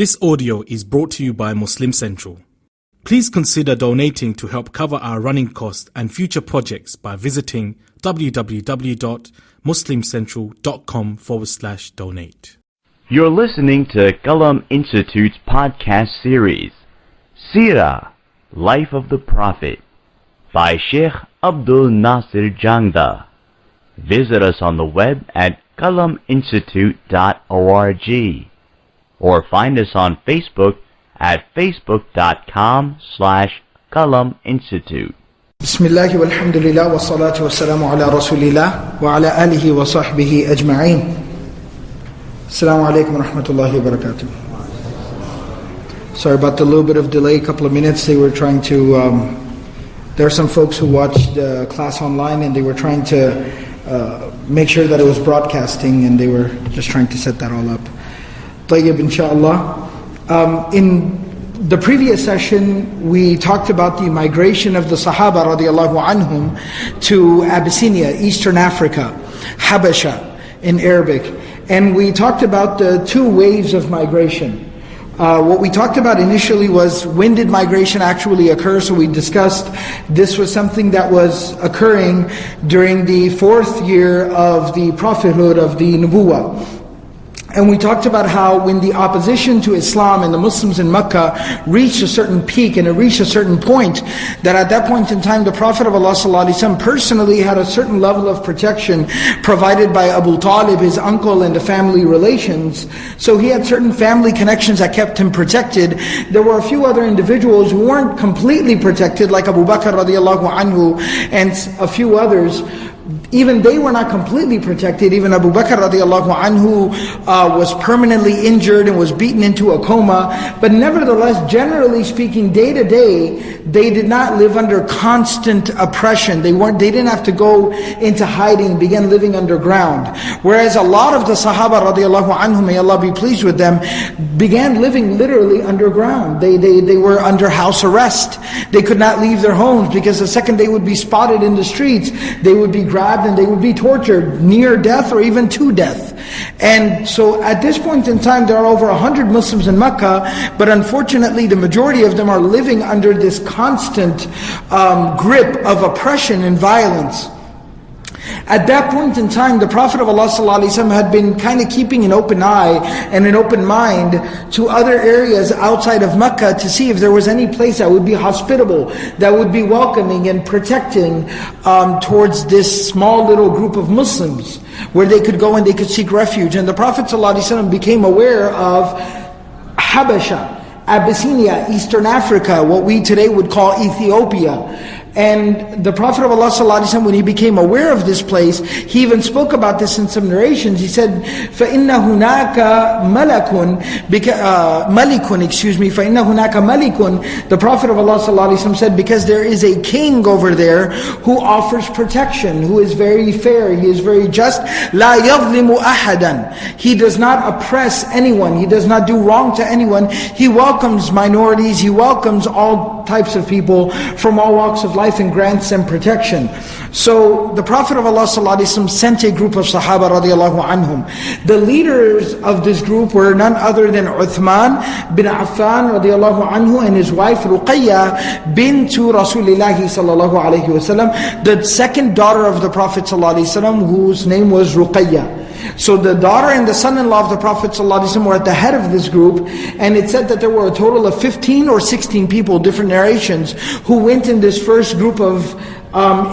This audio is brought to you by Muslim Central. Please consider donating to help cover our running costs and future projects by visiting www.muslimcentral.com/donate. You're listening to Qalam Institute's podcast series, Seerah, Life of the Prophet, by Sheikh Abdul Nasir Jangda. Visit us on the web at qalaminstitute.org or find us on Facebook at facebook.com/Qalam Institute. Bismillah walhamdulillah wa salatu wa salamu ala rasulillah wa ala alihi wa sahbihi ajma'een. Assalamu alaikum wa rahmatullahi wa barakatuh. Sorry about the little bit of delay, a couple of minutes. They were trying to, there are some folks who watched the class online and they were trying to make sure that it was broadcasting, and they were just trying to set that all up. Tayyib, inshallah. In the previous session, we talked about the migration of the Sahaba radiallahu anhum to Abyssinia, Eastern Africa, Habasha in Arabic. And we talked about the two waves of migration. What we talked about initially was, when did migration actually occur? So we discussed this was something that was occurring during the 4th year of the prophethood of the Nubuwah. And we talked about how when the opposition to Islam and the Muslims in Mecca reached a certain peak and it reached a certain point, that at that point in time the Prophet of Allah ﷺ personally had a certain level of protection provided by Abu Talib, his uncle, and the family relations. So he had certain family connections that kept him protected. There were a few other individuals who weren't completely protected, like Abu Bakr radiallahu anhu and a few others. Even they were not completely protected. Even Abu Bakr radiallahu anhu was permanently injured and was beaten into a coma. But nevertheless, generally speaking, day to day, they did not live under constant oppression. They didn't have to go into hiding, begin living underground. Whereas a lot of the Sahaba radiallahu anhu, may Allah be pleased with them, began living literally underground. They were under house arrest. They could not leave their homes, because the second they would be spotted in the streets, they would be grabbed and they would be tortured near death or even to death. And so at this point in time, there are over 100 Muslims in Mecca, but unfortunately the majority of them are living under this constant grip of oppression and violence. At that point in time, the Prophet of Allah ﷺ had been kind of keeping an open eye and an open mind to other areas outside of Mecca to see if there was any place that would be hospitable, that would be welcoming and protecting towards this small little group of Muslims, where they could go and they could seek refuge. And the Prophet ﷺ became aware of Habasha, Abyssinia, Eastern Africa, what we today would call Ethiopia. And the Prophet of Allah ﷺ, when he became aware of this place, he even spoke about this in some narrations. He said, فَإِنَّ هُنَاكَ مَلِكٌ فَإِنَّ هُنَاكَ مَلِكٌ. The Prophet of Allah ﷺ said, because there is a king over there who offers protection, who is very fair, he is very just. لَا يَظْلِمُ أَحَدًا. He does not oppress anyone, he does not do wrong to anyone. He welcomes minorities, he welcomes all types of people from all walks of life and grants them protection. So the Prophet of Allah ﷺ sent a group of Sahaba radiallahu anhum. The leaders of this group were none other than Uthman bin Affan radiallahu anhu and his wife Ruqayya bintu Rasulillahi sallallahu alayhi wasallam, the second daughter of the Prophet sallallahu alayhi wasallam, whose name was Ruqayya. So the daughter and the son-in-law of the Prophet ﷺ were at the head of this group, and it said that there were a total of 15 or 16 people, different narrations, who went in this first group of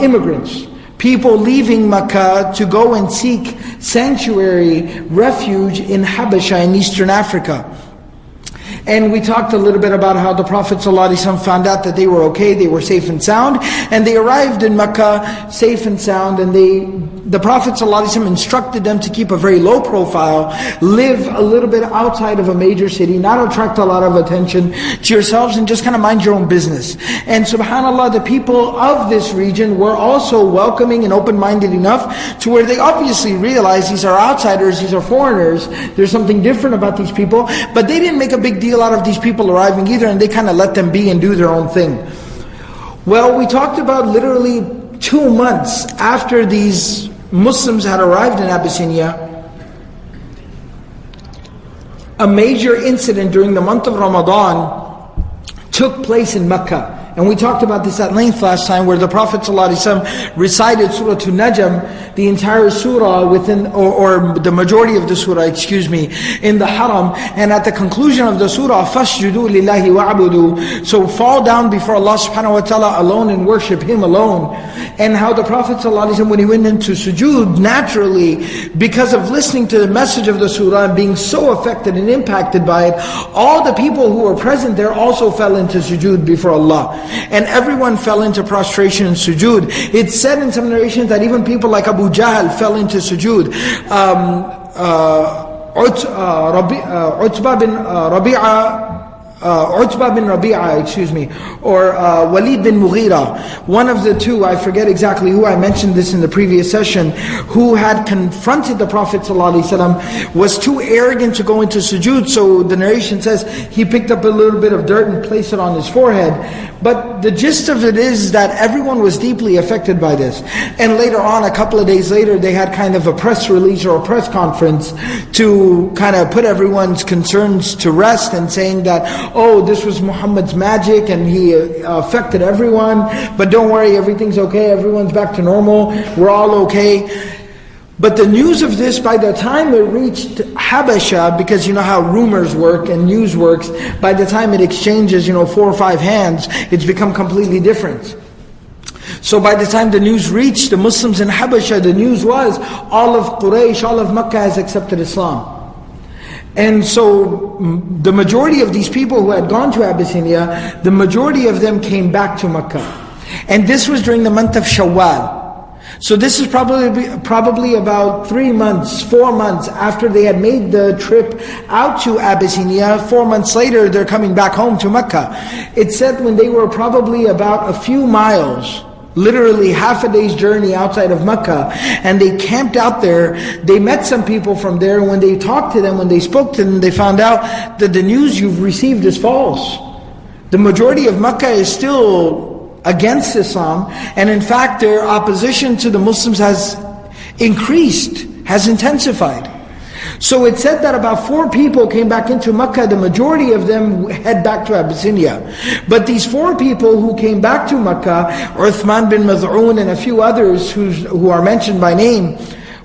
immigrants. People leaving Mecca to go and seek sanctuary, refuge in Habasha in Eastern Africa. And we talked a little bit about how the Prophet ﷺ found out that they were okay, they were safe and sound, and they arrived in Mecca safe and sound, and the Prophet ﷺ instructed them to keep a very low profile, live a little bit outside of a major city, not attract a lot of attention to yourselves, and just kind of mind your own business. And subhanAllah, the people of this region were also welcoming and open-minded enough to where they obviously realized these are outsiders, these are foreigners, there's something different about these people, but they didn't make a big deal out of these people arriving either, and they kind of let them be and do their own thing. Well, we talked about literally 2 months after these Muslims had arrived in Abyssinia, a major incident during the month of Ramadan took place in Mecca. And we talked about this at length last time, where the Prophet ﷺ recited Surah An-Najm, the entire surah within, or the majority of the surah, in the haram. And at the conclusion of the surah, فَاسْجُدُوا لِلَّهِ وَعْبُدُوا. So fall down before Allah subhanahu wa ta'ala alone and worship Him alone. And how the Prophet ﷺ, when he went into sujood, naturally, because of listening to the message of the surah and being so affected and impacted by it, all the people who were present there also fell into sujood before Allah. And everyone fell into prostration and sujood. It's said in some narrations that even people like Abu Jahl fell into sujood. Utbah bin Rabi'ah, or Walid bin Mughira, one of the two, I forget exactly who, I mentioned this in the previous session, who had confronted the Prophet ﷺ, was too arrogant to go into sujood. So the narration says he picked up a little bit of dirt and placed it on his forehead. But the gist of it is that everyone was deeply affected by this. And later on, a couple of days later, they had kind of a press release or a press conference to kind of put everyone's concerns to rest, and saying that, oh, this was Muhammad's magic and he affected everyone, but don't worry, everything's okay, everyone's back to normal, we're all okay. But the news of this, by the time it reached Habasha, because you know how rumors work and news works, by the time it exchanges 4 or 5 hands, it's become completely different. So by the time the news reached the Muslims in Habasha, the news was, all of Quraysh, all of Mecca has accepted Islam. And so the majority of these people who had gone to Abyssinia, the majority of them came back to Mecca. And this was during the month of Shawwal. So this is probably about 3 months, 4 months after they had made the trip out to Abyssinia. 4 months later, they're coming back home to Mecca. It said when they were probably about a few miles, literally half a day's journey outside of Mecca, and they camped out there, they met some people from there. When they talked to them, when they spoke to them, they found out that the news you've received is false. The majority of Mecca is still against Islam, and in fact their opposition to the Muslims has increased, has intensified. So it said that about 4 people came back into Mecca. The majority of them head back to Abyssinia. But these 4 people who came back to Mecca, Uthman bin Mad'un and a few others who are mentioned by name,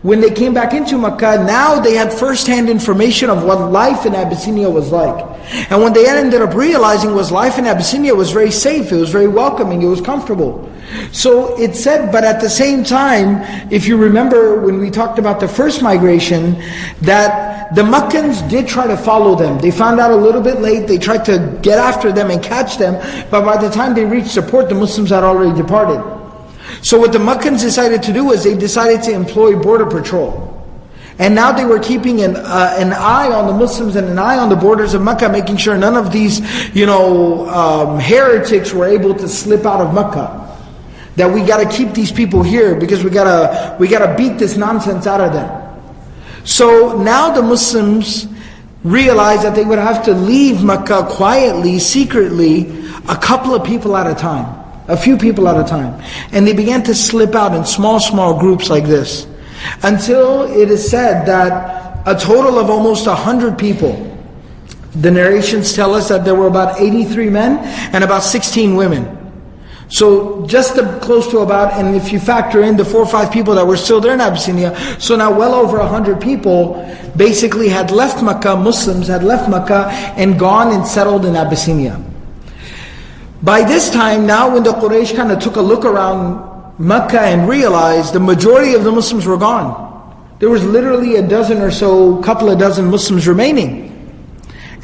when they came back into Mecca, now they had first-hand information of what life in Abyssinia was like. And when they ended up realizing was life in Abyssinia was very safe, it was very welcoming, it was comfortable. So it said, but at the same time, if you remember when we talked about the first migration, that the Meccans did try to follow them. They found out a little bit late, they tried to get after them and catch them, but by the time they reached the port, the Muslims had already departed. So what the Meccans decided to do was they decided to employ border patrol. And now they were keeping an eye on the Muslims and an eye on the borders of Mecca, making sure none of these, heretics were able to slip out of Mecca. That we got to keep these people here because we got to beat this nonsense out of them. So now the Muslims realized that they would have to leave Mecca quietly, secretly, a couple of people at a time. A few people at a time. And they began to slip out in small groups like this. Until it is said that a total of almost 100 people, the narrations tell us that there were about 83 men and about 16 women. So just close to about, and if you factor in the 4 or 5 people that were still there in Abyssinia, so now well over 100 people basically had left Mecca, Muslims had left Mecca and gone and settled in Abyssinia. By this time, now when the Quraysh kind of took a look around Mecca and realized the majority of the Muslims were gone. There was literally a dozen or so, couple of dozen Muslims remaining.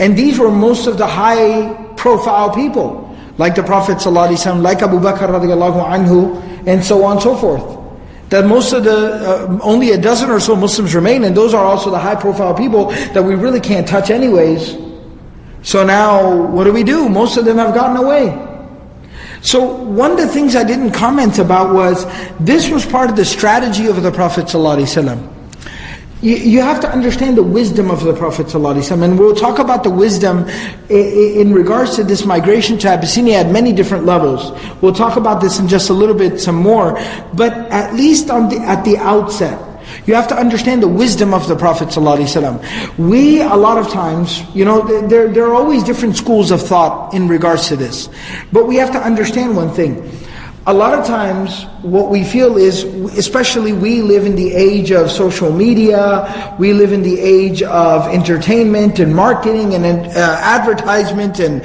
And these were most of the high profile people, like the Prophet ﷺ, like Abu Bakr radiallahu anhu, and so on and so forth. That most of only a dozen or so Muslims remain, and those are also the high profile people that we really can't touch anyways. So now, what do? Most of them have gotten away. So one of the things I didn't comment about was, this was part of the strategy of the Prophet ﷺ. You have to understand the wisdom of the Prophet ﷺ, and we'll talk about the wisdom in regards to this migration to Abyssinia at many different levels. We'll talk about this in just a little bit, some more, but at least at the outset, You have to understand the wisdom of the Prophet ﷺ. We, a lot of times, there are always different schools of thought in regards to this. But we have to understand one thing. A lot of times, what we feel is, especially we live in the age of social media, we live in the age of entertainment and marketing and advertisement and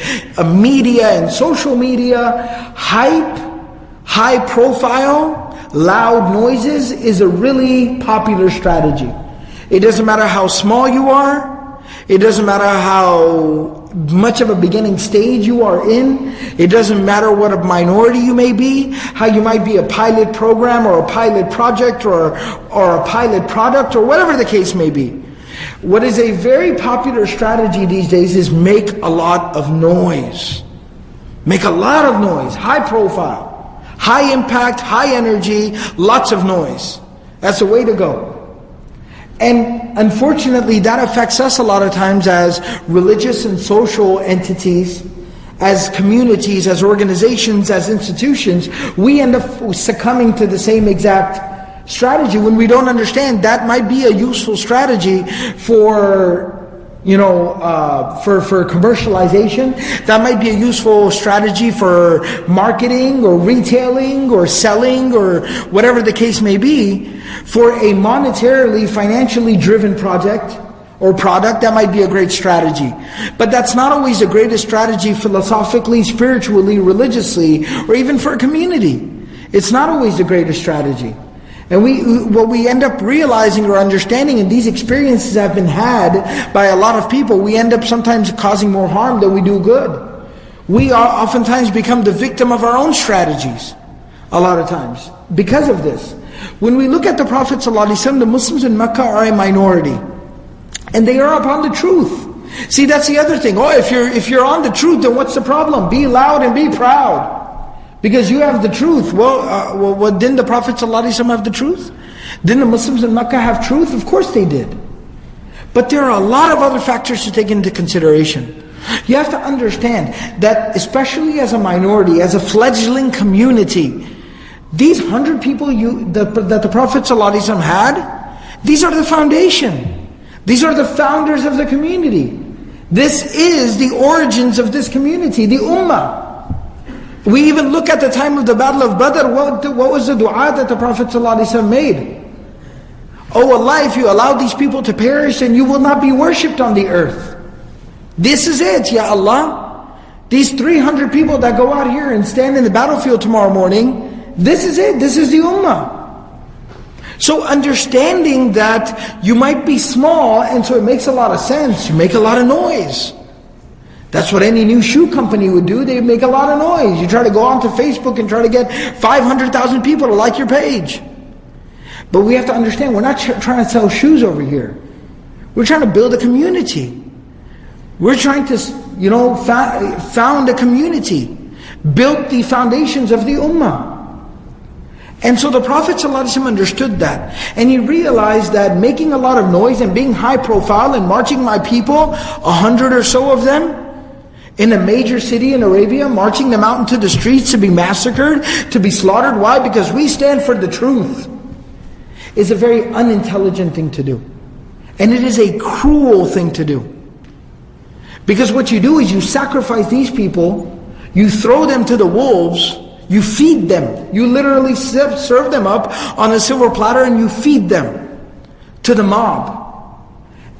media and social media. Hype, high profile, loud noises is a really popular strategy. It doesn't matter how small you are. It doesn't matter how much of a beginning stage you are in. It doesn't matter what a minority you may be, how you might be a pilot program or a pilot project or a pilot product or whatever the case may be. What is a very popular strategy these days is make a lot of noise. Make a lot of noise, high profile, high impact, high energy, lots of noise. That's the way to go. And unfortunately, that affects us a lot of times as religious and social entities, as communities, as organizations, as institutions. We end up succumbing to the same exact strategy when we don't understand that might be a useful strategy for commercialization. That might be a useful strategy for marketing or retailing or selling or whatever the case may be. For a monetarily, financially driven project or product, that might be a great strategy. But that's not always the greatest strategy philosophically, spiritually, religiously, or even for a community. It's not always the greatest strategy. And what we end up realizing or understanding, and these experiences have been had by a lot of people, we end up sometimes causing more harm than we do good. We are oftentimes become the victim of our own strategies, a lot of times, because of this. When we look at the Prophet ﷺ, the Muslims in Mecca are a minority. And they are upon the truth. See, that's the other thing. If you're on the truth, then what's the problem? Be loud and be proud. Because you have the truth. Well, didn't the Prophet ﷺ have the truth? Didn't the Muslims in Mecca have truth? Of course they did. But there are a lot of other factors to take into consideration. You have to understand that especially as a minority, as a fledgling community, these 100 people that the Prophet ﷺ had, these are the foundation. These are the founders of the community. This is the origins of this community, the ummah. We even look at the time of the Battle of Badr, what was the dua that the Prophet ﷺ made? Oh Allah, if you allow these people to perish, then you will not be worshipped on the earth. This is it, Ya Allah. These 300 people that go out here and stand in the battlefield tomorrow morning, this is it, this is the ummah. So understanding that you might be small, and so it makes a lot of sense, you make a lot of noise. That's what any new shoe company would do. They make a lot of noise. You try to go onto Facebook and try to get 500,000 people to like your page. But we have to understand, we're not trying to sell shoes over here. We're trying to build a community. We're trying to, found a community. Build the foundations of the ummah. And so the Prophet ﷺ understood that. And he realized that making a lot of noise and being high profile and marching my people, 100 or so of them, in a major city in Arabia, marching them out into the streets to be massacred, to be slaughtered. Why? Because we stand for the truth. Is a very unintelligent thing to do. And it is a cruel thing to do. Because what you do is you sacrifice these people, you throw them to the wolves, you feed them. You literally serve them up on a silver platter and you feed them to the mob.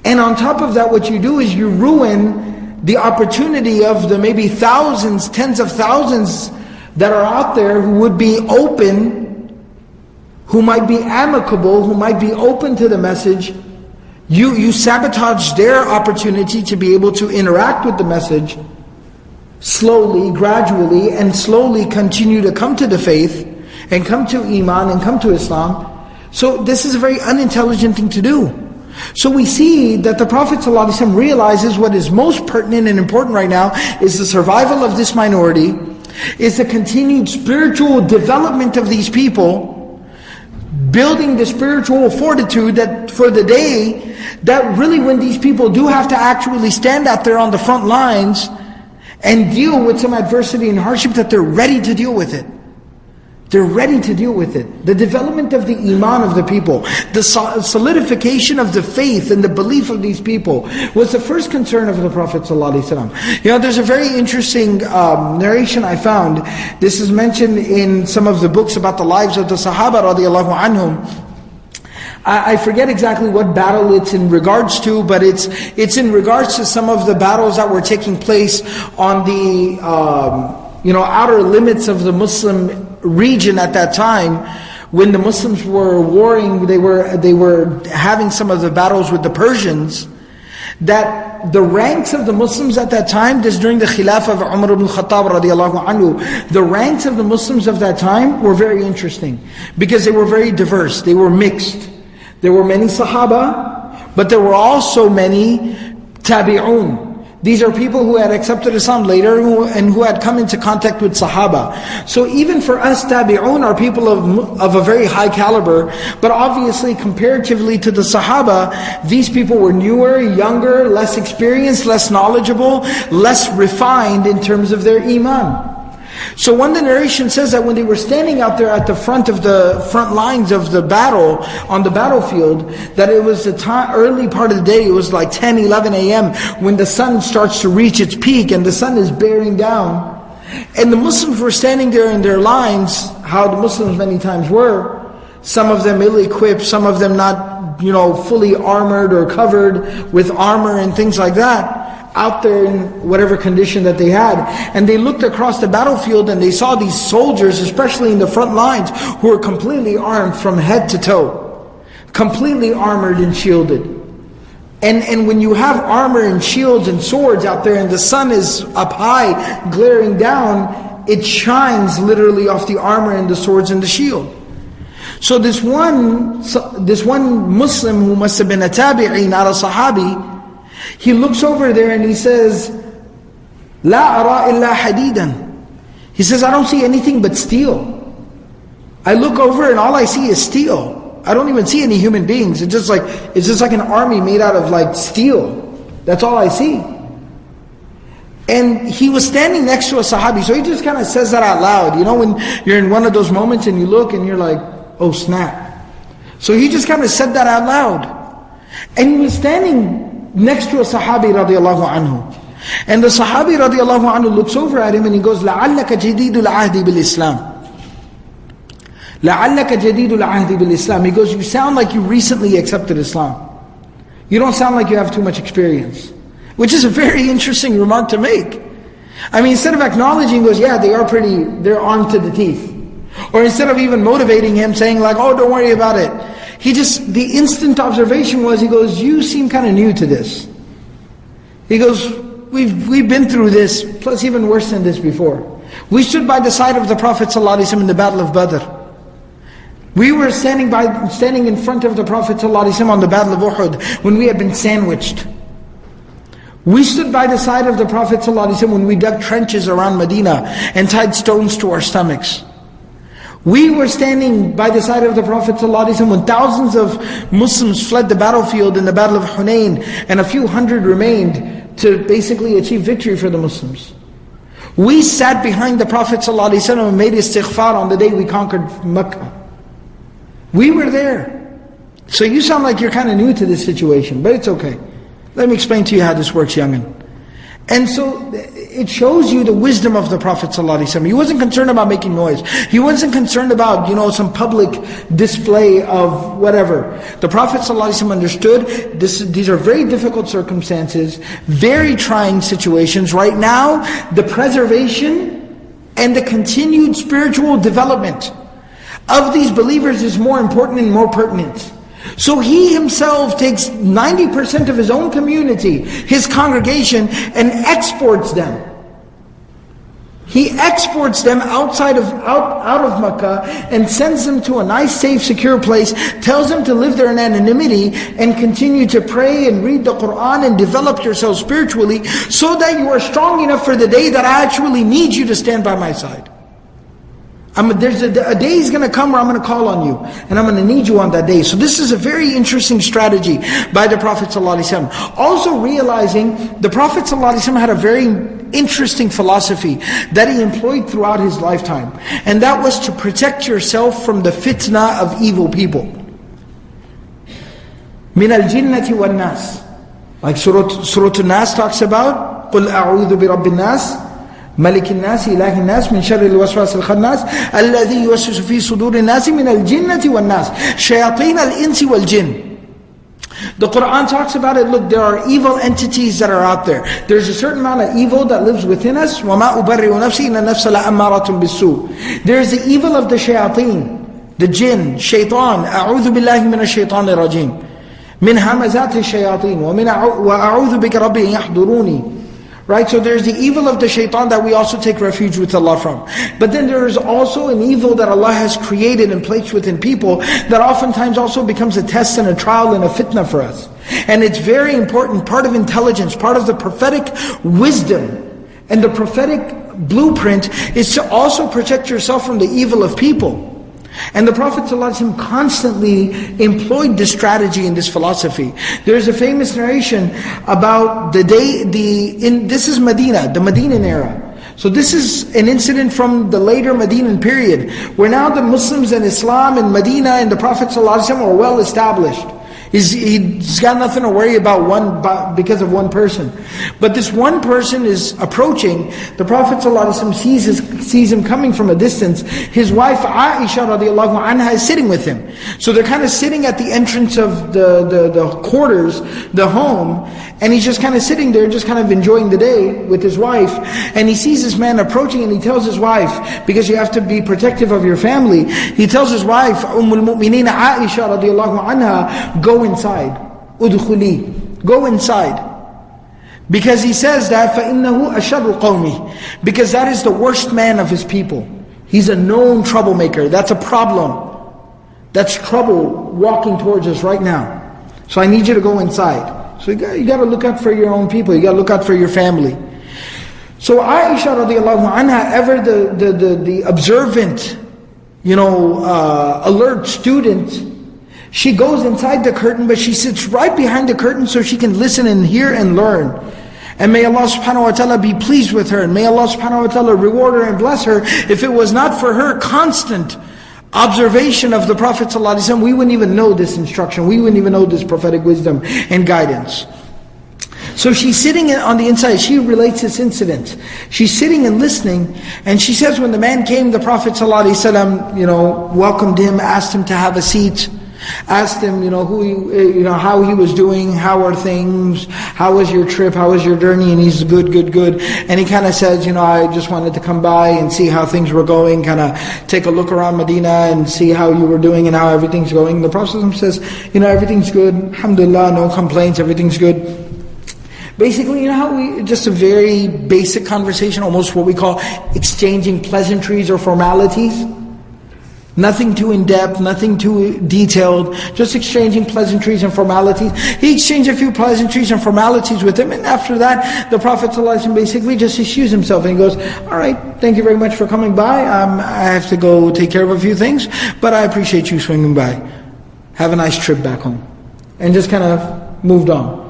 And on top of that, what you do is you ruin the opportunity of the maybe thousands, tens of thousands that are out there who would be open, who might be amicable, who might be open to the message. You sabotage their opportunity to be able to interact with the message slowly, gradually, and slowly continue to come to the faith and come to Iman and come to Islam. So this is a very unintelligent thing to do. So we see that the Prophet ﷺ realizes what is most pertinent and important right now is the survival of this minority, is the continued spiritual development of these people, building the spiritual fortitude that for the day, that really when these people do have to actually stand out there on the front lines and deal with some adversity and hardship, that they're ready to deal with it. They're ready to deal with it. The development of the iman of the people, the solidification of the faith and the belief of these people was the first concern of the Prophet ﷺ. There's a very interesting narration I found. This is mentioned in some of the books about the lives of the Sahaba radiallahu anhum. I forget exactly what battle it's in regards to, but it's in regards to some of the battles that were taking place on the outer limits of the Muslim region at that time. When the Muslims were warring, they were having some of the battles with the Persians. That the ranks of the Muslims at that time, this during the Khilafah of Umar ibn Khattab radiallahu anhu, the ranks of the Muslims of that time were very interesting because they were very diverse. They were mixed. There were many Sahaba, but there were also many Tabi'un. These are people who had accepted Islam later and who had come into contact with Sahaba. So even for us, Tabi'un are people of a very high caliber, but obviously comparatively to the Sahaba, these people were newer, younger, less experienced, less knowledgeable, less refined in terms of their iman. So when the narration says that when they were standing out there at the front lines of the battle, on the battlefield, that it was the early part of the day, it was like 10, 11 a.m. when the sun starts to reach its peak and the sun is bearing down. And the Muslims were standing there in their lines, how the Muslims many times were. Some of them ill-equipped, some of them not, fully armored or covered with armor and things like that, out there in whatever condition that they had. And they looked across the battlefield and they saw these soldiers, especially in the front lines, who were completely armed from head to toe. Completely armored and shielded. And when you have armor and shields and swords out there and the sun is up high, glaring down, it shines literally off the armor and the swords and the shield. So this one Muslim who must have been a tabi'i, not a sahabi, he looks over there and he says, "La ara illa hadidan." He says, "I don't see anything but steel. I look over and all I see is steel. I don't even see any human beings. It's just like an army made out of like steel. That's all I see." And he was standing next to a sahabi, so he just kind of says that out loud. When you're in one of those moments and you look and you're like, "Oh snap." So he just kind of said that out loud. And he was standing next to a sahabi radiallahu anhu. And the sahabi radiallahu anhu looks over at him and he goes, لَعَلَّكَ جَدِيدُ الْعَهْدِ بِالْإِسْلَامِ لَعَلَّكَ جَدِيدُ الْعَهْدِ بِالْإِسْلَامِ. He goes, you sound like you recently accepted Islam. You don't sound like you have too much experience. Which is a very interesting remark to make. Instead of acknowledging, he goes, yeah, they're armed to the teeth. Or instead of even motivating him, saying like, oh, don't worry about it. The instant observation was, he goes, you seem kind of new to this. He goes, we've been through this, plus even worse than this before. We stood by the side of the Prophet ﷺ in the Battle of Badr. We were standing in front of the Prophet ﷺ on the Battle of Uhud, when we had been sandwiched. We stood by the side of the Prophet ﷺ when we dug trenches around Medina and tied stones to our stomachs. We were standing by the side of the Prophet ﷺ when thousands of Muslims fled the battlefield in the Battle of Hunain, and a few hundred remained to basically achieve victory for the Muslims. We sat behind the Prophet ﷺ and made istighfar on the day we conquered Mecca. We were there. So you sound like you're kind of new to this situation, but it's okay. Let me explain to you how this works, young'un. And so it shows you the wisdom of the Prophet ﷺ. He wasn't concerned about making noise. He wasn't concerned about, some public display of whatever. The Prophet ﷺ understood these are very difficult circumstances, very trying situations. Right now, the preservation and the continued spiritual development of these believers is more important and more pertinent. So he himself takes 90% of his own community, his congregation, and exports them. He exports them out of Mecca and sends them to a nice, safe, secure place, tells them to live there in anonymity and continue to pray and read the Qur'an and develop yourself spiritually so that you are strong enough for the day that I actually need you to stand by my side. There's a day is going to come where I'm going to call on you, and I'm going to need you on that day. So this is a very interesting strategy by the Prophet ﷺ. Also realizing the Prophet ﷺ had a very interesting philosophy that he employed throughout his lifetime. And that was to protect yourself from the fitna of evil people. Min al-jinnati wal-nas. Like Surah An-Nas talks about, قُلْ أَعُوذُ بِرَبِّ النَّاسِ ملك الناس إله الناس من شر الوسواس الخناس الذي يوسوس في صدور الناس من الجنة والناس شياطين الإنس والجن. The Quran talks about it. Look, there are evil entities that are out there. There's a certain amount of evil that lives within us. وَمَا أُبَرِّئُ نَفْسِي إِنَّ النَّفْسَ لَأَمَّارَةٌ بِالسُّوءِ. There's the evil of the shayateen, the jinn, shaitan. أعوذ بالله من الشيطان الرجيم من همزات الشياطين وأعوذ بك ربي يحضروني. Right, so there's the evil of the shaitan that we also take refuge with Allah from. But then there is also an evil that Allah has created and placed within people that oftentimes also becomes a test and a trial and a fitna for us. And it's very important, part of intelligence, part of the prophetic wisdom and the prophetic blueprint is to also protect yourself from the evil of people. And the Prophet ﷺ constantly employed this strategy and this philosophy. There's a famous narration about the day, this is Medina, the Medinan era. So this is an incident from the later Medinan period, where now the Muslims and Islam in Medina and the Prophet ﷺ are well established. He's got nothing to worry about because of one person. But this one person is approaching. The Prophet ﷺ sees him coming from a distance. His wife Aisha radiallahu anha is sitting with him. So they're kind of sitting at the entrance of the quarters, the home, and he's just kind of sitting there, just kind of enjoying the day with his wife. And he sees this man approaching, and he tells his wife, because you have to be protective of your family, he tells his wife, Umm-al-Mu'mineen Aisha radiallahu anha, go inside. Udkhuli. Go inside. Because he says that, فَإِنَّهُ أَشَرُّ قَوْمِهِ. Because that is the worst man of his people. He's a known troublemaker. That's a problem. That's trouble walking towards us right now. So I need you to go inside. So you got to look out for your own people. You got to look out for your family. So Aisha radiallahu anha, ever the observant, alert student, she goes inside the curtain, but she sits right behind the curtain so she can listen and hear and learn. And may Allah subhanahu wa ta'ala be pleased with her, and may Allah subhanahu wa ta'ala reward her and bless her. If it was not for her constant observation of the Prophet ﷺ, we wouldn't even know this instruction. We wouldn't even know this prophetic wisdom and guidance. So she's sitting on the inside. She relates this incident. She's sitting and listening, and she says when the man came, the Prophet ﷺ, welcomed him, asked him to have a seat, asked him, how he was doing, how are things, how was your trip, how was your journey, and he's good. And he kind of says, I just wanted to come by and see how things were going, kind of take a look around Medina and see how you were doing and how everything's going. The Prophet says, everything's good, alhamdulillah, no complaints, everything's good. Basically, just a very basic conversation, almost what we call exchanging pleasantries or formalities. Nothing too in-depth, nothing too detailed, just exchanging pleasantries and formalities. He exchanged a few pleasantries and formalities with him, and after that, the Prophet ﷺ basically just excused himself, and he goes, all right, thank you very much for coming by. I have to go take care of a few things, but I appreciate you swinging by. Have a nice trip back home. And just kind of moved on.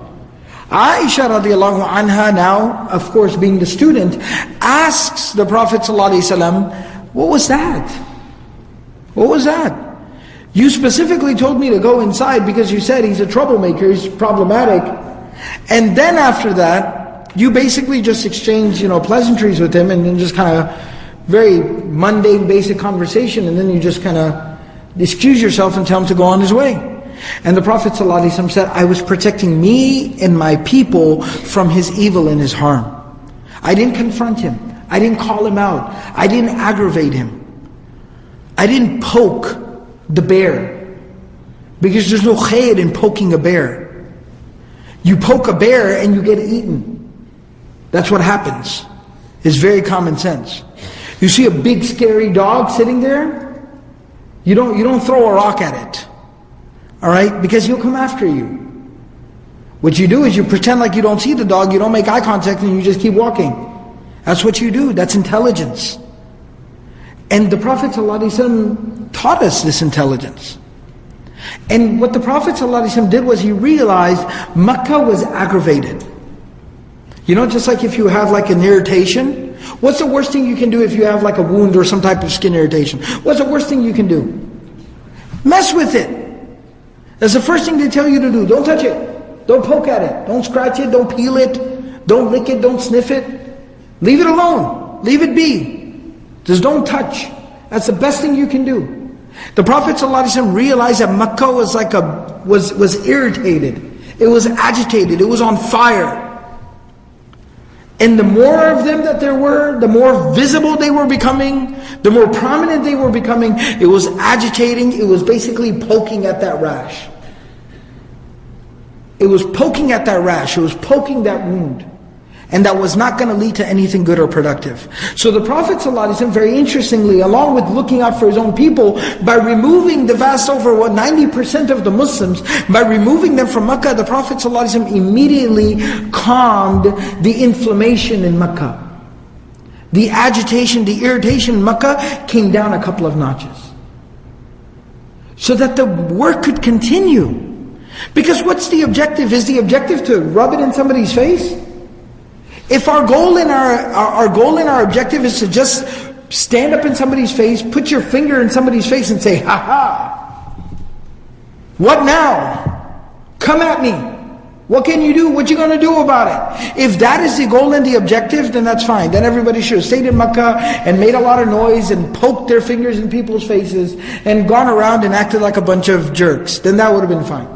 Aisha radiallahu anha now, of course being the student, asks the Prophet ﷺ, what was that? What was that? You specifically told me to go inside because you said he's a troublemaker, he's problematic. And then after that, you basically just exchanged, pleasantries with him, and then just kind of very mundane, basic conversation, and then you just kind of excuse yourself and tell him to go on his way. And the Prophet ﷺ said, I was protecting me and my people from his evil and his harm. I didn't confront him. I didn't call him out. I didn't aggravate him. I didn't poke the bear, because there's no khair in poking a bear. You poke a bear and you get eaten. That's what happens. It's very common sense. You see a big scary dog sitting there, you don't throw a rock at it. Alright? Because he'll come after you. What you do is you pretend like you don't see the dog, you don't make eye contact, and you just keep walking. That's what you do. That's intelligence. And the Prophet ﷺ taught us this intelligence. And what the Prophet ﷺ did was he realized Makkah was aggravated. You know, just like if you have like an irritation, what's the worst thing you can do if you have like a wound or some type of skin irritation? What's the worst thing you can do? Mess with it. That's the first thing they tell you to do. Don't touch it. Don't poke at it. Don't scratch it. Don't peel it. Don't lick it. Don't sniff it. Leave it alone. Leave it be. Just don't touch. That's the best thing you can do. The Prophet ﷺ realized that Makkah was like was irritated. It was agitated. It was on fire. And the more of them that there were, the more visible they were becoming, the more prominent they were becoming, it was agitating, it was basically poking at that rash. It was poking at that rash, it was poking that wound. And that was not going to lead to anything good or productive. So the Prophet ﷺ, very interestingly, along with looking out for his own people, by removing the vast over 90% of the Muslims, by removing them from Makkah, the Prophet ﷺ immediately calmed the inflammation in Makkah. The agitation, the irritation in Makkah came down a couple of notches. So that the work could continue. Because what's the objective? Is the objective to rub it in somebody's face? If our goal and our objective is to just stand up in somebody's face, put your finger in somebody's face and say, "Ha ha! What now? Come at me. What can you do? What you going to do about it?" If that is the goal and the objective, then that's fine. Then everybody should have stayed in Makkah and made a lot of noise and poked their fingers in people's faces and gone around and acted like a bunch of jerks. Then that would have been fine.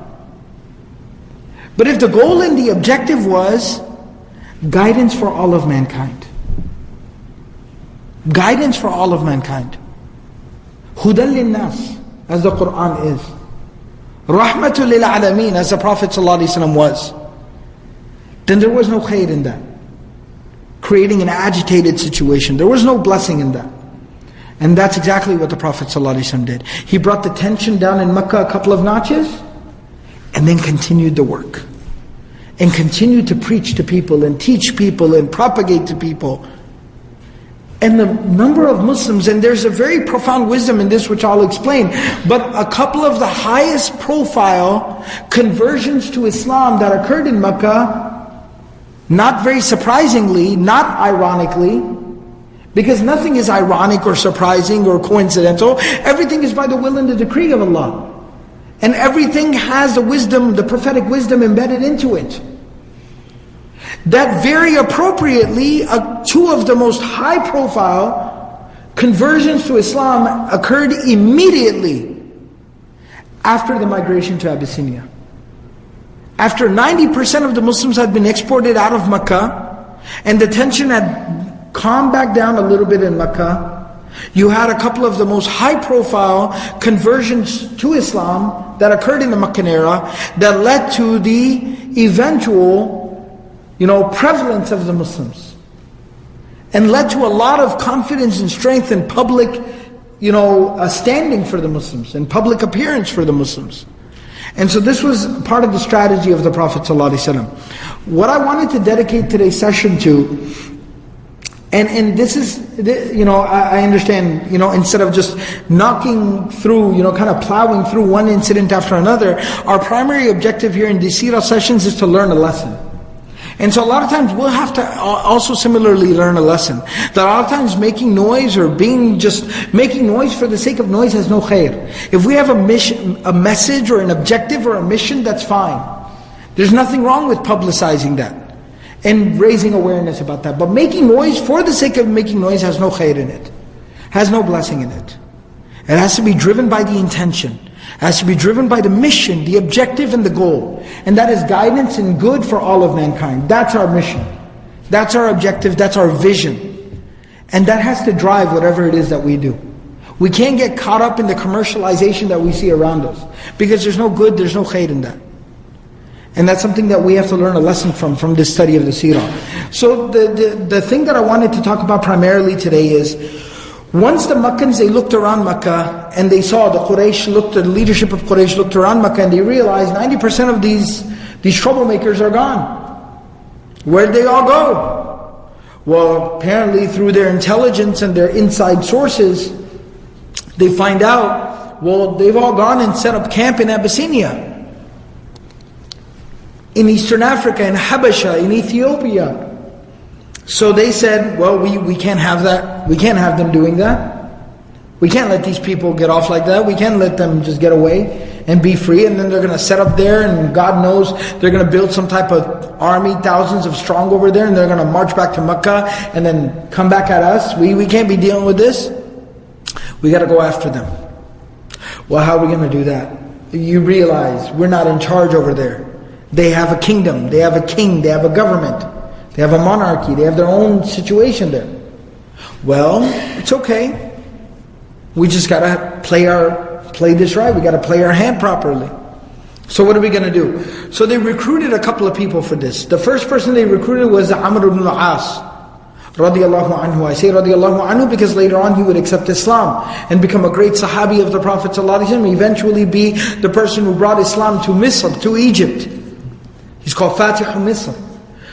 But if the goal and the objective was guidance for all of mankind. Guidance for all of mankind. Hudan linnas, as the Qur'an is. Rahmatul lil alameen, as the Prophet ﷺ was. Then there was no khair in that. Creating an agitated situation. There was no blessing in that. And that's exactly what the Prophet ﷺ did. He brought the tension down in Makkah a couple of notches, and then continued the work. And continue to preach to people and teach people and propagate to people. And the number of Muslims, and there's a very profound wisdom in this which I'll explain, but a couple of the highest profile conversions to Islam that occurred in Makkah, not very surprisingly, not ironically, because nothing is ironic or surprising or coincidental, everything is by the will and the decree of Allah. And everything has the wisdom, the prophetic wisdom embedded into it. That very appropriately, two of the most high profile conversions to Islam occurred immediately after the migration to Abyssinia. After 90% of the Muslims had been exported out of Makkah, and the tension had calmed back down a little bit in Makkah, you had a couple of the most high-profile conversions to Islam that occurred in the Meccan era that led to the eventual, prevalence of the Muslims, and led to a lot of confidence and strength in public, standing for the Muslims and public appearance for the Muslims. And so this was part of the strategy of the Prophet ﷺ. What I wanted to dedicate today's session to, and this is, I understand, instead of just knocking through, kind of plowing through one incident after another, our primary objective here in these Seerah sessions is to learn a lesson. And so a lot of times we'll have to also similarly learn a lesson. That a lot of times making noise or making noise for the sake of noise has no khair. If we have a mission, a message or an objective or a mission, that's fine. There's nothing wrong with publicizing that and raising awareness about that. But making noise for the sake of making noise has no khair in it. Has no blessing in it. It has to be driven by the intention. It has to be driven by the mission, the objective and the goal. And that is guidance and good for all of mankind. That's our mission. That's our objective, that's our vision. And that has to drive whatever it is that we do. We can't get caught up in the commercialization that we see around us. Because there's no good, there's no khair in that. And that's something that we have to learn a lesson from this study of the Seerah. So the thing that I wanted to talk about primarily today is, once the Meccans, they looked around Makkah and they saw the leadership of Quraysh looked around Makkah and they realized 90% of these troublemakers are gone. Where'd they all go? Well, apparently through their intelligence and their inside sources, they find out, they've all gone and set up camp in Abyssinia, in Eastern Africa, in Habasha, in Ethiopia. So they said, well, we can't have that. We can't have them doing that. We can't let these people get off like that. We can't let them just get away and be free. And then they're going to set up there, and God knows they're going to build some type of army, thousands of strong over there, and they're going to march back to Mecca and then come back at us. We can't be dealing with this. We got to go after them. Well, how are we going to do that? You realize we're not in charge over there. They have a kingdom. They have a king. They have a government. They have a monarchy. They have their own situation there. Well, it's okay. We just got to play this right. We got to play our hand properly. So what are we going to do? So they recruited a couple of people for this. The first person they recruited was Amr ibn al-As, radiyallahu anhu. I say radiyallahu anhu because later on he would accept Islam and become a great sahabi of the Prophet ﷺ, eventually be the person who brought Islam to Misr, to Egypt. He's called Fatih Misr.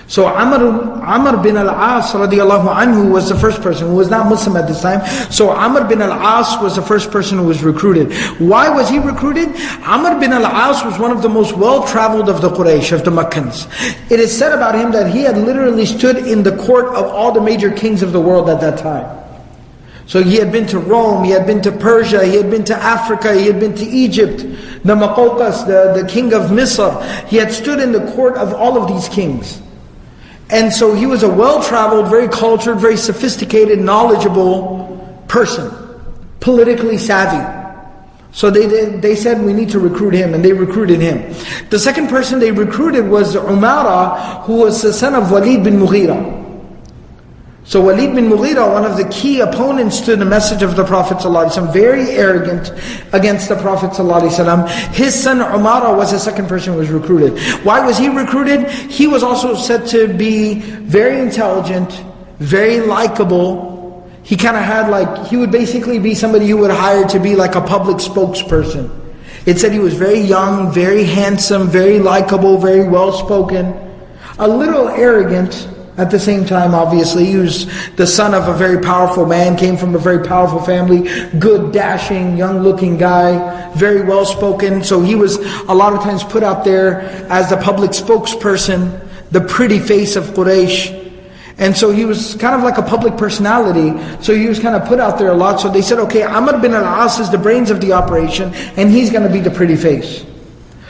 So Amr bin al-As radiyallahu anhu was the first person who was not Muslim at this time. So Amr bin al-As was the first person who was recruited. Why was he recruited? Amr bin al-As was one of the most well-traveled of the Quraysh, of the Meccans. It is said about him that he had literally stood in the court of all the major kings of the world at that time. So he had been to Rome, he had been to Persia, he had been to Africa, he had been to Egypt, the Maqawqas, the king of Misr. He had stood in the court of all of these kings. And so he was a well-traveled, very cultured, very sophisticated, knowledgeable person, politically savvy. So they said, we need to recruit him, and they recruited him. The second person they recruited was Umara, who was the son of Walid bin Mughira. So Walid bin Mughira, one of the key opponents to the message of the Prophet ﷺ, very arrogant against the Prophet ﷺ. His son Umara was the second person who was recruited. Why was he recruited? He was also said to be very intelligent, very likable. He kind of had he would basically be somebody you would hire to be like a public spokesperson. It said he was very young, very handsome, very likable, very well-spoken, a little arrogant. At the same time, obviously, he was the son of a very powerful man, came from a very powerful family, good, dashing, young-looking guy, very well-spoken. So he was a lot of times put out there as the public spokesperson, the pretty face of Quraysh. And so he was kind of like a public personality. So he was kind of put out there a lot. So they said, okay, Amr bin al-As is the brains of the operation, and he's going to be the pretty face.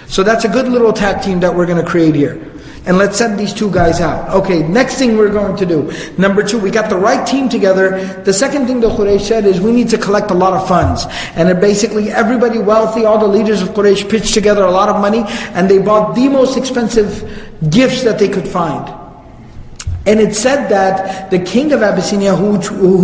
So that's a good little tag team that we're going to create here. And let's send these two guys out. Okay, next thing we're going to do. Number two, we got the right team together. The second thing the Quraysh said is we need to collect a lot of funds. And it basically everybody wealthy, all the leaders of Quraysh pitched together a lot of money, and they bought the most expensive gifts that they could find. And it said that the king of Abyssinia, who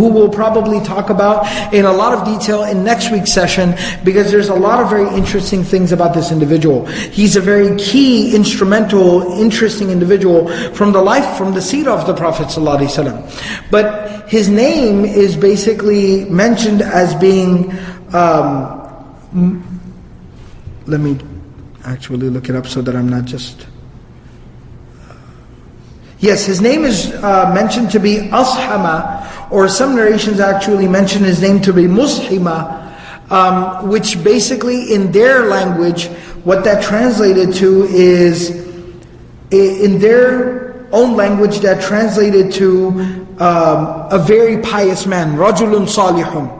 we'll probably talk about in a lot of detail in next week's session, because there's a lot of very interesting things about this individual. He's a very key, instrumental, interesting individual from the life, from the seerah of the Prophet ﷺ. But his name is basically mentioned as being, let me actually look it up so that I'm not just... Yes, his name is mentioned to be Ashama, or some narrations actually mention his name to be Mushima, which basically in their language, what that translated to is, in their own language, that translated to a very pious man, Rajulun Salihun.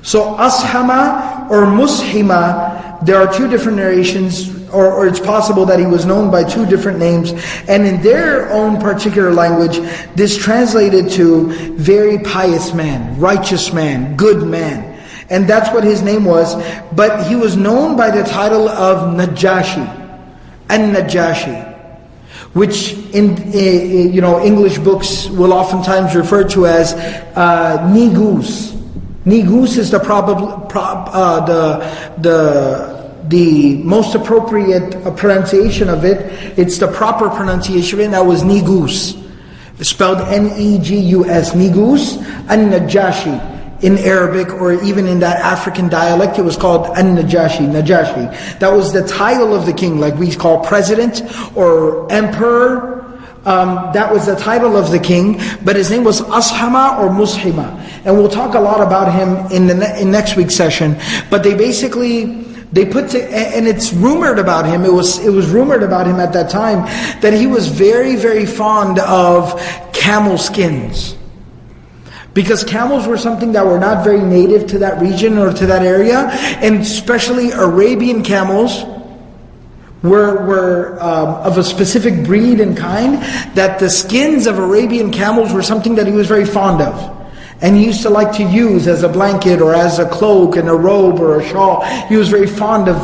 So Ashama or Mushima, there are two different narrations, or it's possible that he was known by two different names. And in their own particular language, this translated to very pious man, righteous man, good man. And that's what his name was. But he was known by the title of Najashi, An-Najashi, which in English books will oftentimes refer to as Negus. Negus is the most appropriate pronunciation of it. It's the proper pronunciation, and that was Negus, spelled N-E-G-U-S, Negus, An-Najashi. In Arabic, or even in that African dialect, it was called An-Najashi, Najashi. That was the title of the king, like we call president or emperor. That was the title of the king, but his name was Ashama or Mushima. And we'll talk a lot about him in next week's session. But they basically and it's rumored about him, it was rumored about him at that time, that he was very, very fond of camel skins. Because camels were something that were not very native to that region or to that area, and especially Arabian camels were of a specific breed and kind, that the skins of Arabian camels were something that he was very fond of. And he used to like to use as a blanket or as a cloak and a robe or a shawl. He was very fond of,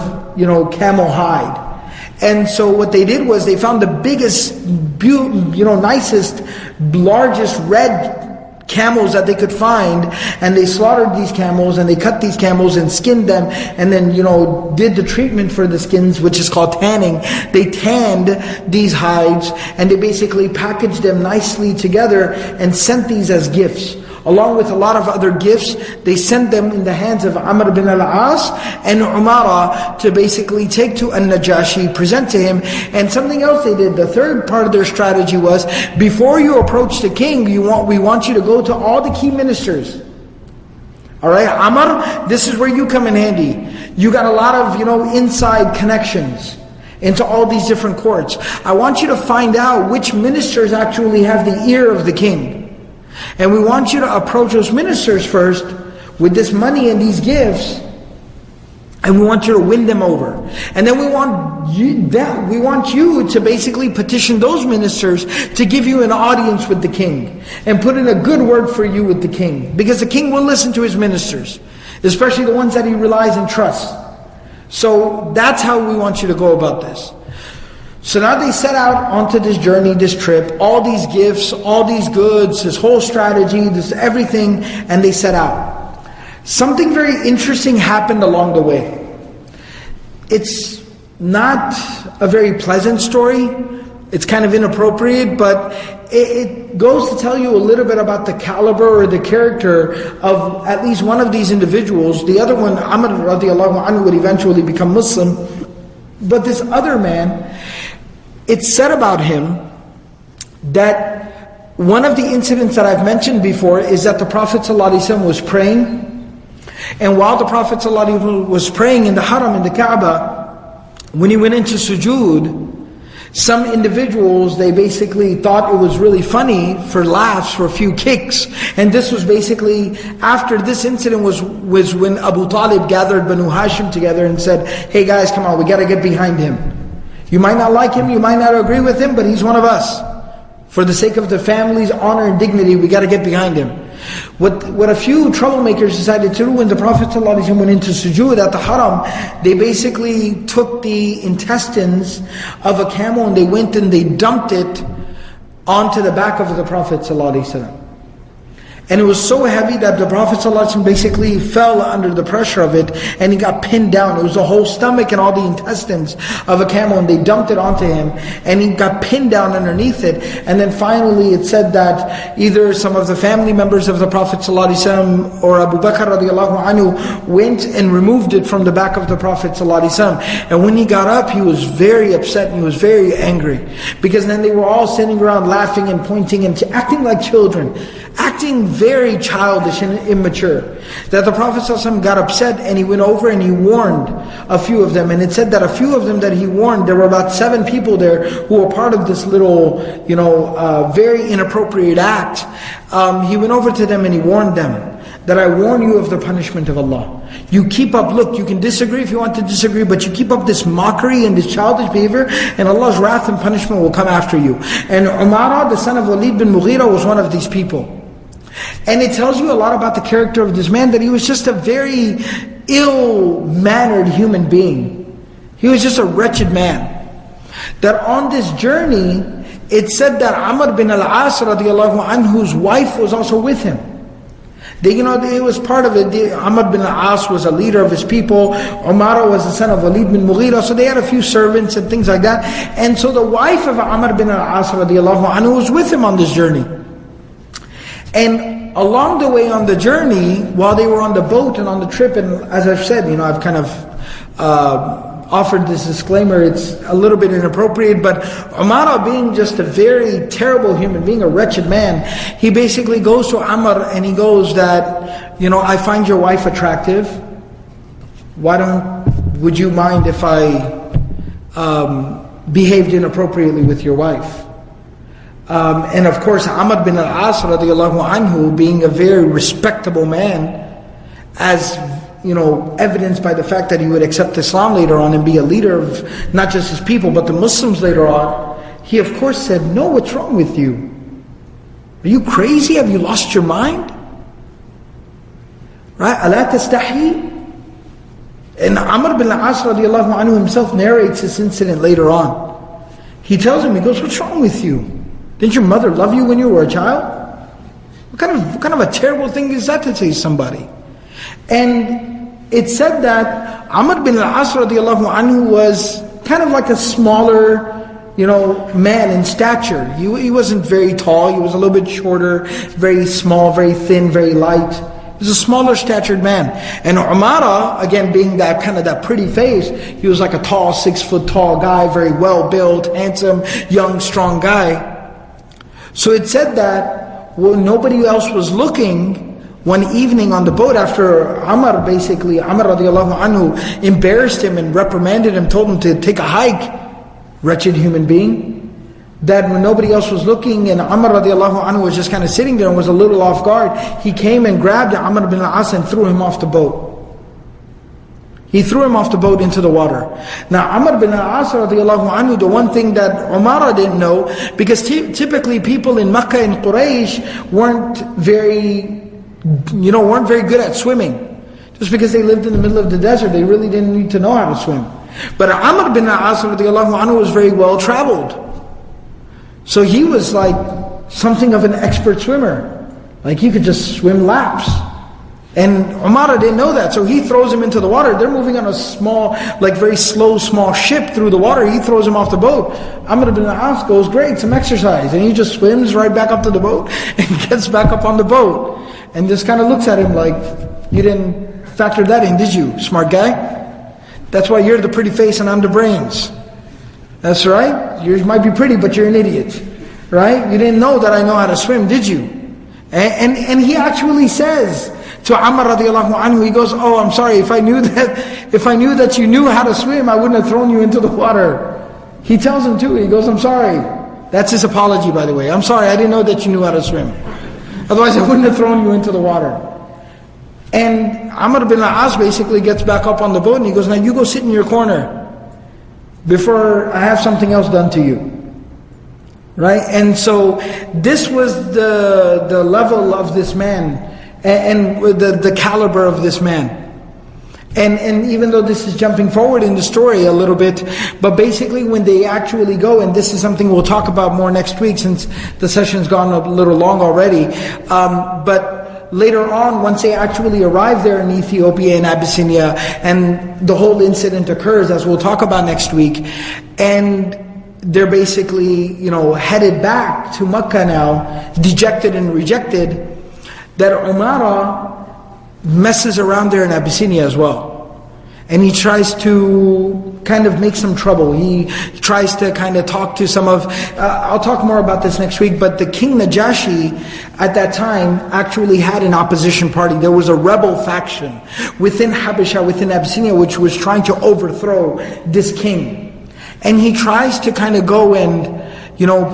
camel hide. And so what they did was they found the biggest, nicest, largest red camels that they could find, and they slaughtered these camels, and they cut these camels and skinned them, and then did the treatment for the skins, which is called tanning. They tanned these hides, and they basically packaged them nicely together and sent these as gifts. Along with a lot of other gifts, they sent them in the hands of Amr bin al-As and Umara to basically take to An-Najashi, present to him. And something else they did, the third part of their strategy was, before you approach the king, we want you to go to all the key ministers. Alright, Amr, this is where you come in handy. You got a lot of, inside connections into all these different courts. I want you to find out which ministers actually have the ear of the king. And we want you to approach those ministers first with this money and these gifts, and we want you to win them over. And then we want you to basically petition those ministers to give you an audience with the king and put in a good word for you with the king, because the king will listen to his ministers, especially the ones that he relies and trusts. So that's how we want you to go about this. So now they set out onto this journey, this trip, all these gifts, all these goods, this whole strategy, this everything, and they set out. Something very interesting happened along the way. It's not a very pleasant story. It's kind of inappropriate, but it goes to tell you a little bit about the caliber or the character of at least one of these individuals. The other one, Amr radiallahu anhu, would eventually become Muslim. But this other man, it's said about him that one of the incidents that I've mentioned before is that the Prophet ﷺ was praying, and while the Prophet ﷺ was praying in the Haram, in the Kaaba, when he went into sujood, some individuals, they basically thought it was really funny for laughs, for a few kicks. And this was basically, after this incident was when Abu Talib gathered Banu Hashim together and said, hey guys, come on, we got to get behind him. You might not like him, you might not agree with him, but he's one of us. For the sake of the family's honor and dignity, we got to get behind him. What a few troublemakers decided to do when the Prophet ﷺ went into sujood at the Haram, they basically took the intestines of a camel and they went and they dumped it onto the back of the Prophet ﷺ. And it was so heavy that the Prophet ﷺ basically fell under the pressure of it, and he got pinned down. It was the whole stomach and all the intestines of a camel, and they dumped it onto him, and he got pinned down underneath it. And then finally it said that either some of the family members of the Prophet ﷺ or Abu Bakr radiallahu anhu went and removed it from the back of the Prophet ﷺ. And when he got up, he was very upset and he was very angry, because then they were all sitting around laughing and pointing and acting like children, acting very childish and immature, that the Prophet ﷺ got upset and he went over and he warned a few of them. And it said that a few of them that he warned, there were about 7 people there who were part of this little, very inappropriate act. He went over to them and he warned them that I warn you of the punishment of Allah. You keep up, look, you can disagree if you want to disagree, but you keep up this mockery and this childish behavior, and Allah's wrath and punishment will come after you. And Umara, the son of Walid bin Mughira, was one of these people. And it tells you a lot about the character of this man, that he was just a very ill-mannered human being. He was just a wretched man. That on this journey, it said that Amr bin al-As radiallahu anhu's wife was also with him. It was part of it. Amr bin al-As was a leader of his people. Umar was the son of Walid bin Mughira. So they had a few servants and things like that. And so the wife of Amr bin al-As radiallahu anhu was with him on this journey. And along the way on the journey, while they were on the boat and on the trip, and as I've said, I've kind of offered this disclaimer, it's a little bit inappropriate, but Umar, being just a very terrible human being, a wretched man, he basically goes to Amr and he goes that, I find your wife attractive. Why don't would you mind if I behaved inappropriately with your wife? And of course, Amr bin al-As radiallahu anhu, being a very respectable man, as evidenced by the fact that he would accept Islam later on and be a leader of not just his people but the Muslims later on, he of course said, no, what's wrong with you? Are you crazy? Have you lost your mind? Right? Ala tastahi? And Amr bin al-As radiallahu anhu himself narrates this incident later on. He tells him, he goes, what's wrong with you? Didn't your mother love you when you were a child? What kind of a terrible thing is that to say to somebody? And it said that Amr bin al-As radiallahu anhu was kind of like a smaller, man in stature. He wasn't very tall, he was a little bit shorter, very small, very thin, very light. He was a smaller statured man. And Umara, again being that kind of that pretty face, he was like a tall, 6 foot tall guy, very well built, handsome, young, strong guy. So it said that nobody else was looking, one evening on the boat after Amr radiallahu anhu embarrassed him and reprimanded him, told him to take a hike, wretched human being, that when nobody else was looking and Amr radiallahu anhu was just kind of sitting there and was a little off guard, he came and grabbed Amr bin al-As and threw him off the boat. He threw him off the boat into the water. Now Amr bin al-As radiallahu anhu, the one thing that Umara didn't know, because typically people in Makkah and Quraysh weren't very good at swimming. Just because they lived in the middle of the desert, they really didn't need to know how to swim. But Amr bin al-As radiallahu anhu was very well traveled. So he was like something of an expert swimmer. Like he could just swim laps. And Umara didn't know that, so he throws him into the water. They're moving on a small, very slow, small ship through the water. He throws him off the boat. Amr bin al-As goes, great, some exercise. And he just swims right back up to the boat and gets back up on the boat. And just kind of looks at him like, you didn't factor that in, did you, smart guy? That's why you're the pretty face and I'm the brains. That's right. You might be pretty, but you're an idiot. Right? You didn't know that I know how to swim, did you? And he actually says to Amr radiallahu anhu, he goes, oh, I'm sorry, if I knew that you knew how to swim, I wouldn't have thrown you into the water. He tells him too, he goes, I'm sorry. That's his apology, by the way. I'm sorry, I didn't know that you knew how to swim. Otherwise I wouldn't have thrown you into the water. And Amr bin al-As basically gets back up on the boat and he goes, now you go sit in your corner before I have something else done to you. Right? And so this was the level of this man and the caliber of this man. And even though this is jumping forward in the story a little bit, but basically when they actually go, and this is something we'll talk about more next week since the session's gone a little long already, but later on, once they actually arrive there in Ethiopia and Abyssinia, and the whole incident occurs, as we'll talk about next week, and they're basically, headed back to Makkah now, dejected and rejected, that Umara messes around there in Abyssinia as well. And he tries to kind of make some trouble. He tries to kind of talk to some of, I'll talk more about this next week, but the King Najashi at that time actually had an opposition party. There was a rebel faction within Habasha, within Abyssinia, which was trying to overthrow this king. And he tries to kind of go and,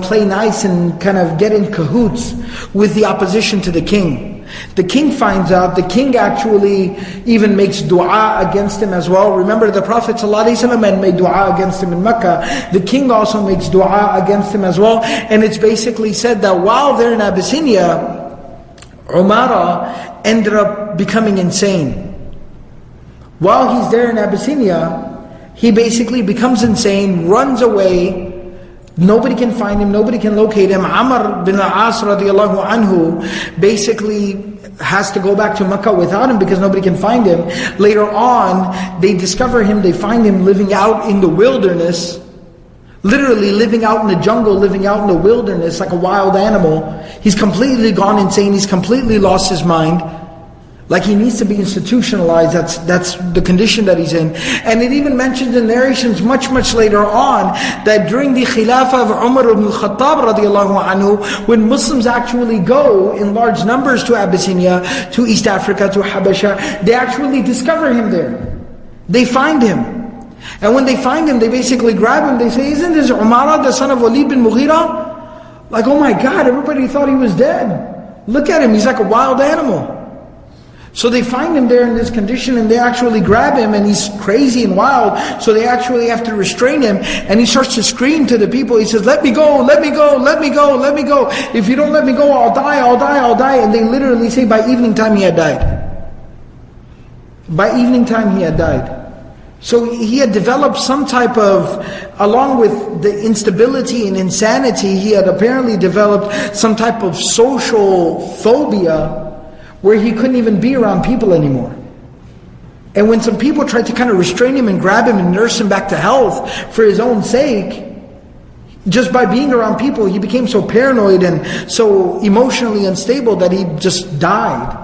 play nice and kind of get in cahoots with the opposition to the king. The king finds out, the king actually even makes dua against him as well. Remember, the Prophet ﷺ made dua against him in Mecca. The king also makes dua against him as well. And it's basically said that while they're in Abyssinia, Umara ended up becoming insane. While he's there in Abyssinia, he basically becomes insane, runs away. Nobody can find him, nobody can locate him. Amr bin al-As radiallahu anhu basically has to go back to Mecca without him because nobody can find him. Later on, they discover him, they find him living out in the wilderness, literally living out in the jungle, living out in the wilderness like a wild animal. He's completely gone insane, he's completely lost his mind. Like he needs to be institutionalized, that's the condition that he's in. And it even mentions in narrations much later on, that during the Khilafah of Umar ibn al-Khattab radiallahu anhu, when Muslims actually go in large numbers to Abyssinia, to East Africa, to Habasha, they actually discover him there. They find him. And when they find him, they basically grab him. They say, isn't this Umara, the son of Walid bin Mughira? Like, oh my God, everybody thought he was dead. Look at him, he's like a wild animal. So they find him there in this condition, and they actually grab him, and he's crazy and wild. So they actually have to restrain him, and he starts to scream to the people. He says, let me go, let me go, let me go, let me go. If you don't let me go, I'll die, I'll die, I'll die. And they literally say by evening time he had died. By evening time he had died. So he had developed some type of, along with the instability and insanity, he had apparently developed some type of social phobia where he couldn't even be around people anymore. And when some people tried to kind of restrain him and grab him and nurse him back to health for his own sake, just by being around people, he became so paranoid and so emotionally unstable that he just died.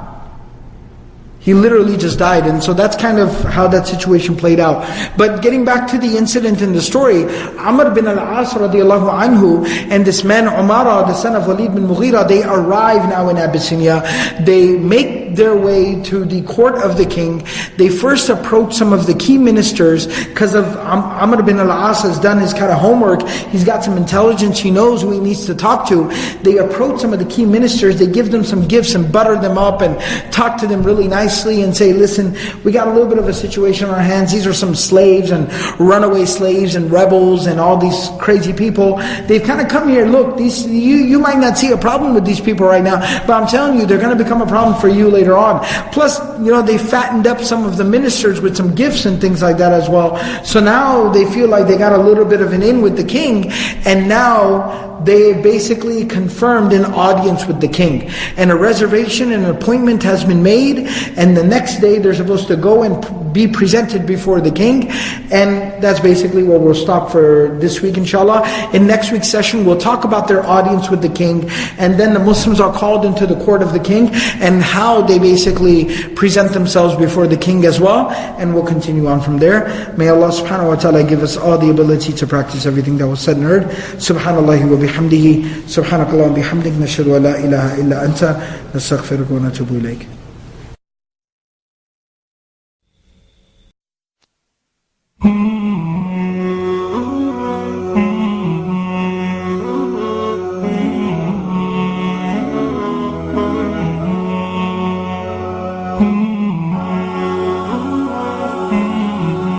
He literally just died. And so that's kind of how that situation played out. But getting back to the incident in the story, Amr bin al-As radiallahu anhu and this man Umara, the son of Walid bin Mughira, they arrive now in Abyssinia. They make their way to the court of the king. They first approach some of the key ministers because of Amr bin al-As has done his kind of homework. He's got some intelligence. He knows who he needs to talk to. They approach some of the key ministers. They give them some gifts and butter them up and talk to them really nicely and say, listen, we got a little bit of a situation on our hands. These are some slaves and runaway slaves and rebels and all these crazy people. They've kind of come here. Look, you might not see a problem with these people right now, but I'm telling you, they're going to become a problem for you later on. Plus, they fattened up some of the ministers with some gifts and things like that as well. So now they feel like they got a little bit of an in with the king, and now they basically confirmed an audience with the king. And a reservation and an appointment has been made, and the next day they're supposed to go and be presented before the king. And that's basically where we'll stop for this week, inshallah. In next week's session, we'll talk about their audience with the king, and then the Muslims are called into the court of the king, and how they basically present themselves before the king as well. And we'll continue on from there. May Allah subhanahu wa ta'ala give us all the ability to practice everything that was said and heard. Subhanallah wa bihamdihi, subhanakallah wa bihamdik, nashhadu wa la ilaha illa anta, nastaghfiruka wa natubu ilayk.